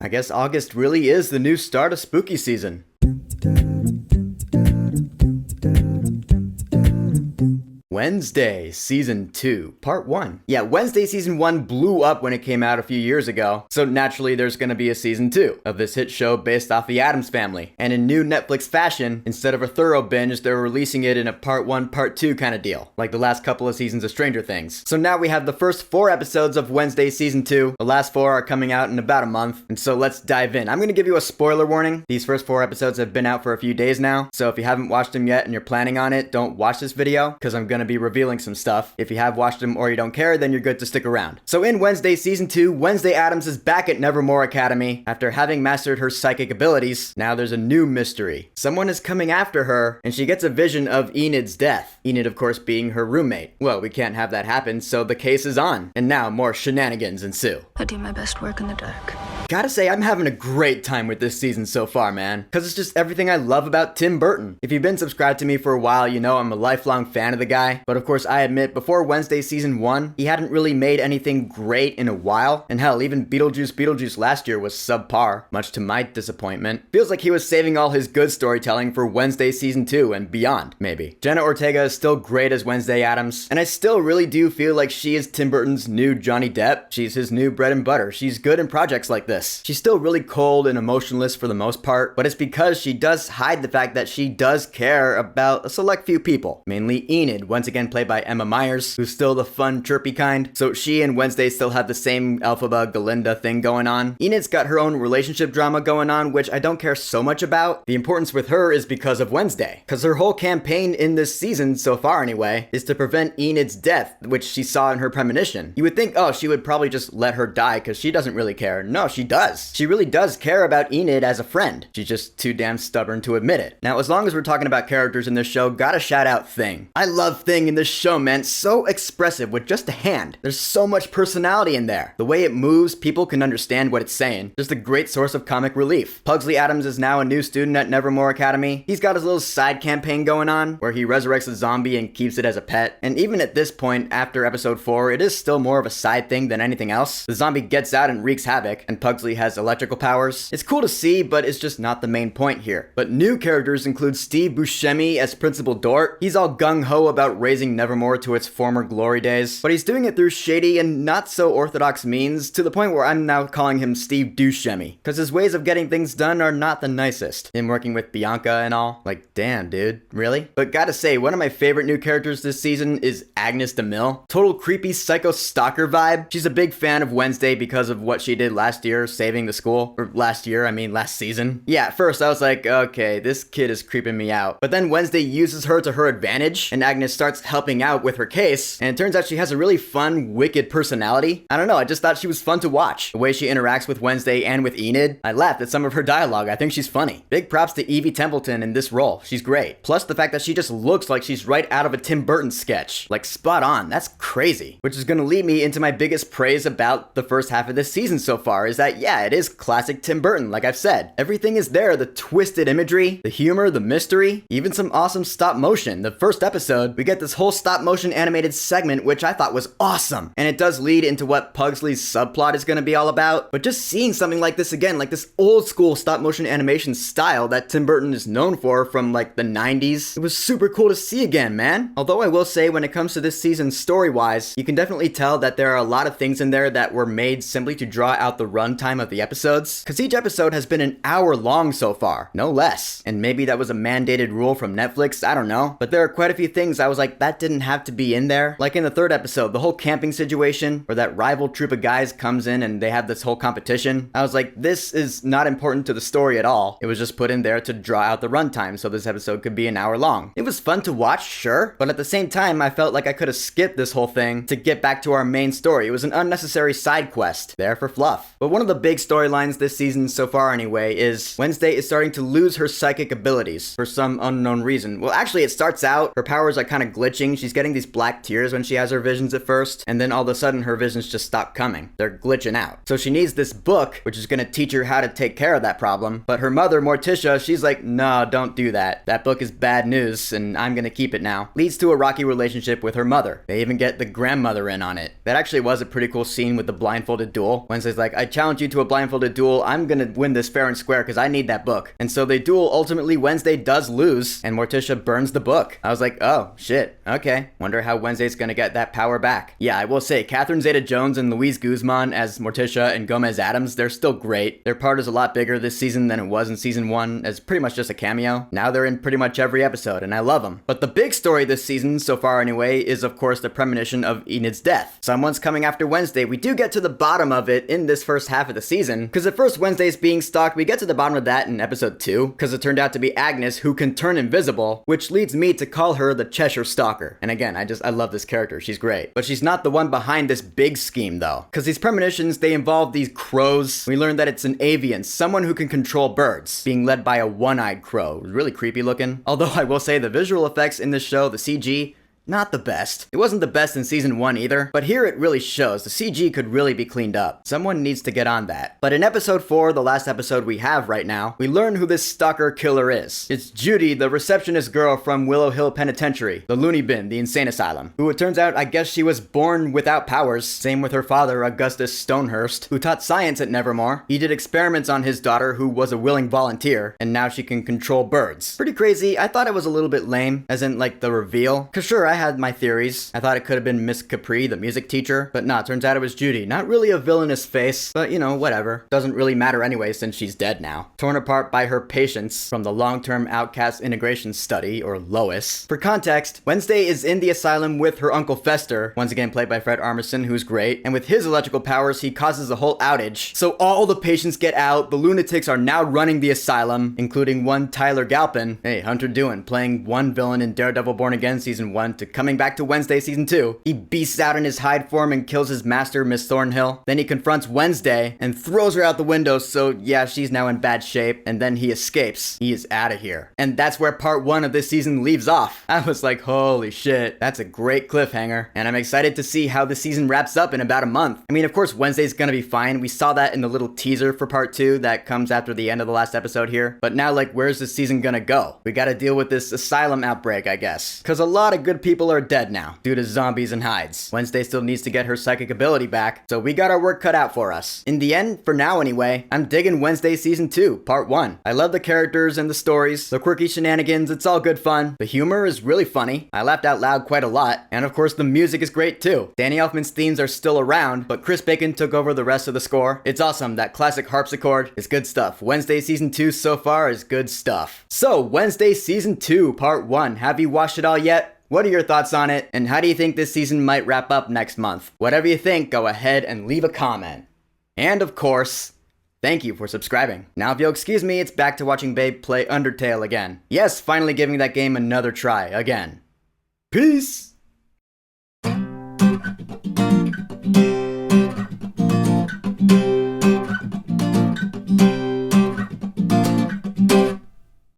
I guess August really is the new start of spooky season. Wednesday, Season 2, Part 1. Yeah, Wednesday Season 1 blew up when it came out a few years ago, so naturally there's gonna be a Season 2 of this hit show based off the Addams family. And in new Netflix fashion, instead of a thorough binge, they're releasing it in a Part 1, Part 2 kind of deal, like the last couple of seasons of Stranger Things. So now we have the first 4 episodes of Wednesday Season 2. The last 4 are coming out in about a month, and so let's dive in. I'm gonna give you a spoiler warning. These first 4 episodes have been out for a few days now, so if you haven't watched them yet and you're planning on it, don't watch this video, because I'm gonna be revealing some stuff. If you have watched them or you don't care, then you're good to stick around. So in Wednesday Season 2, Wednesday Addams is back at Nevermore Academy. After having mastered her psychic abilities, now there's a new mystery. Someone is coming after her, and she gets a vision of Enid's death. Enid, of course, being her roommate. Well, we can't have that happen, so the case is on. And now more shenanigans ensue. I do my best work in the dark. Gotta say, I'm having a great time with this season so far, man. Cause it's just everything I love about Tim Burton. If you've been subscribed to me for a while, you know I'm a lifelong fan of the guy. But of course, I admit, before Wednesday Season 1, he hadn't really made anything great in a while. And hell, even Beetlejuice last year was subpar, much to my disappointment. Feels like he was saving all his good storytelling for Wednesday Season 2 and beyond, maybe. Jenna Ortega is still great as Wednesday Addams, and I still really do feel like she is Tim Burton's new Johnny Depp. She's his new bread and butter. She's good in projects like this. She's still really cold and emotionless for the most part, but it's because she does hide the fact that she does care about a select few people. Mainly Enid, once again played by Emma Myers, who's still the fun, chirpy kind. So she and Wednesday still have the same Elphaba Galinda thing going on. Enid's got her own relationship drama going on, which I don't care so much about. The importance with her is because of Wednesday. Because her whole campaign in this season, so far anyway, is to prevent Enid's death, which she saw in her premonition. You would think, oh, she would probably just let her die because she doesn't really care. No, she does. She really does care about Enid as a friend. She's just too damn stubborn to admit it. Now, as long as we're talking about characters in this show, gotta shout out Thing. I love Thing in this show, man. So expressive with just a hand. There's so much personality in there. The way it moves, people can understand what it's saying. Just a great source of comic relief. Pugsley Addams is now a new student at Nevermore Academy. He's got his little side campaign going on, where he resurrects a zombie and keeps it as a pet. And even at this point, after episode 4, it is still more of a side thing than anything else. The zombie gets out and wreaks havoc, and Pugsley has electrical powers. It's cool to see, but it's just not the main point here. But new characters include Steve Buscemi as Principal Dort. He's all gung-ho about raising Nevermore to its former glory days, but he's doing it through shady and not so orthodox means, to the point where I'm now calling him Steve Buscemi, because his ways of getting things done are not the nicest. Him working with Bianca and all. Like, damn, dude, really? But gotta say, one of my favorite new characters this season is Agnes DeMille. Total creepy psycho stalker vibe. She's a big fan of Wednesday because of what she did last year, saving the school. Or last season. Yeah, at first I was like, okay, this kid is creeping me out. But then Wednesday uses her to her advantage, and Agnes starts helping out with her case, and it turns out she has a really fun, wicked personality. I don't know, I just thought she was fun to watch. The way she interacts with Wednesday and with Enid, I laughed at some of her dialogue. I think she's funny. Big props to Evie Templeton in this role. She's great. Plus the fact that she just looks like she's right out of a Tim Burton sketch. Like, spot on. That's crazy. Which is gonna lead me into my biggest praise about the first half of this season so far, is that, yeah, it is classic Tim Burton, like I've said. Everything is there. The twisted imagery, the humor, the mystery, even some awesome stop motion. The first episode, we get this whole stop motion animated segment, which I thought was awesome. And it does lead into what Pugsley's subplot is going to be all about. But just seeing something like this again, like this old school stop motion animation style that Tim Burton is known for from like the 90s, it was super cool to see again, man. Although I will say, when it comes to this season story-wise, you can definitely tell that there are a lot of things in there that were made simply to draw out the runtime of the episodes. Because each episode has been an hour long so far, no less. And maybe that was a mandated rule from Netflix, I don't know. But there are quite a few things I was like, that didn't have to be in there. Like in the third episode, the whole camping situation, where that rival troop of guys comes in and they have this whole competition. I was like, this is not important to the story at all. It was just put in there to draw out the runtime so this episode could be an hour long. It was fun to watch, sure, but at the same time, I felt like I could have skipped this whole thing to get back to our main story. It was an unnecessary side quest, there for fluff. But one of the big storylines this season so far anyway is Wednesday is starting to lose her psychic abilities for some unknown reason. Well, actually, it starts out, her powers are kind of glitching. She's getting these black tears when she has her visions at first, and then all of a sudden her visions just stop coming. They're glitching out. So she needs this book, which is going to teach her how to take care of that problem. But her mother, Morticia, she's like, no, don't do that. That book is bad news, and I'm going to keep it now. Leads to a rocky relationship with her mother. They even get the grandmother in on it. That actually was a pretty cool scene with the blindfolded duel. Wednesday's like, I challenge challenge you to a blindfolded duel. I'm gonna win this fair and square because I need that book. And so they duel. Ultimately, Wednesday does lose, and Morticia burns the book. I was like, oh, shit. Okay. Wonder how Wednesday's gonna get that power back. Yeah, I will say, Catherine Zeta-Jones and Louise Guzman as Morticia and Gomez Addams, they're still great. Their part is a lot bigger this season than it was in season 1, as pretty much just a cameo. Now they're in pretty much every episode, and I love them. But the big story this season, so far anyway, is of course the premonition of Enid's death. Someone's coming after Wednesday. We do get to the bottom of it in this first half of the season, because at first Wednesday's being stalked. We get to the bottom of that in episode 2, because it turned out to be Agnes who can turn invisible, which leads me to call her the Cheshire Stalker. And again, I love this character. She's great. But she's not the one behind this big scheme though, because these premonitions, they involve these crows. We learned that it's an avian, someone who can control birds, being led by a one-eyed crow. Really creepy looking. Although I will say the visual effects in this show, the CG, not the best. It wasn't the best in season 1 either, but here it really shows. The CG could really be cleaned up. Someone needs to get on that. But in episode 4, the last episode we have right now, we learn who this stalker killer is. It's Judy, the receptionist girl from Willow Hill Penitentiary, the loony bin, the insane asylum, who it turns out, I guess she was born without powers. Same with her father, Augustus Stonehurst, who taught science at Nevermore. He did experiments on his daughter, who was a willing volunteer, and now she can control birds. Pretty crazy. I thought it was a little bit lame, as in like the reveal. Cause sure, I had my theories. I thought it could have been Miss Capri, the music teacher, but nah, turns out it was Judy. Not really a villainous face, but you know, whatever. Doesn't really matter anyway since she's dead now. Torn apart by her patients from the long-term outcast integration study, or LOIS. For context, Wednesday is in the asylum with her Uncle Fester, once again played by Fred Armisen, who's great, and with his electrical powers, he causes a whole outage. So all the patients get out, the lunatics are now running the asylum, including one Tyler Galpin. Hey, Hunter Doohan, playing one villain in Daredevil Born Again Season 1 to coming back to Wednesday Season 2. He beasts out in his hide form and kills his master, Miss Thornhill. Then he confronts Wednesday and throws her out the window, so yeah, she's now in bad shape, and then he escapes. He is out of here. And that's where part 1 of this season leaves off. I was like, holy shit, that's a great cliffhanger, and I'm excited to see how the season wraps up in about a month. I mean, of course, Wednesday's gonna be fine. We saw that in the little teaser for part 2 that comes after the end of the last episode here. But now, like, where's this season gonna go? We gotta deal with this asylum outbreak, I guess. Because a lot of good people are dead now, due to zombies and hides. Wednesday still needs to get her psychic ability back, so we got our work cut out for us. In the end, for now anyway, I'm digging Wednesday Season 2, Part 1. I love the characters and the stories, the quirky shenanigans, it's all good fun. The humor is really funny. I laughed out loud quite a lot, and of course the music is great too. Danny Elfman's themes are still around, but Chris Bacon took over the rest of the score. It's awesome, that classic harpsichord is good stuff. Wednesday Season 2 so far is good stuff. So, Wednesday Season 2, Part 1. Have you watched it all yet? What are your thoughts on it? And how do you think this season might wrap up next month? Whatever you think, go ahead and leave a comment. And of course, thank you for subscribing. Now if you'll excuse me, it's back to watching Babe play Undertale again. Yes, finally giving that game another try again. Peace!